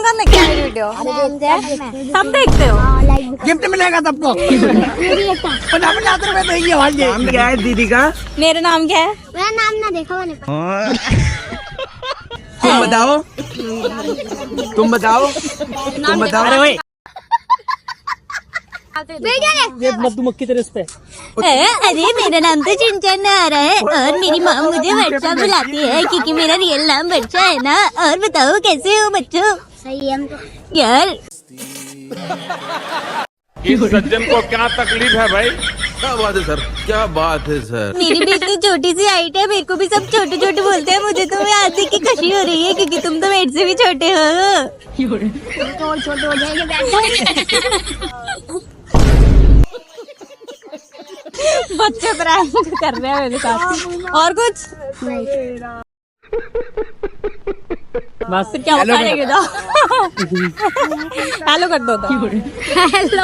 देखना क्या है वीडियो? सब देखते हो? गिफ्ट मिलेगा सबको। 50 रुपए देंगे भाई। नाम क्या है दीदी का? मेरा नाम क्या है? मेरा नाम ना देखा मैंने। तुम बताओ। तुम बताओ। तुम बताओ। अरे भाई मधुमक्खी तेरे इस पे। अरे मेरा नाम तो चिंचन आ रहा है और मेरी माँ मुझे वर्षा बुलाती है क्योंकि मेरा रियल नाम वर्षा है ना। और बताओ कैसे हो बच्चों? सही है हम तो। यार इस सज्जन को क्या तकलीफ है भाई? क्या बात है सर, क्या बात है सर। मेरी भी इतनी छोटी सी हाइट है, मेरे को भी सब छोटे छोटे बोलते हैं। मुझे तो आज देख के खुशी हो रही है क्योंकि तुम तो मेरे से भी छोटे हो। तो और छोटे हो जाएंगे बैठ। बच्चे प्रैंक कर रहे हैं मेरे साथ। और कुछ बस फिर क्या उखाड़ेंगे तो? हेलो कर दो तो। हेलो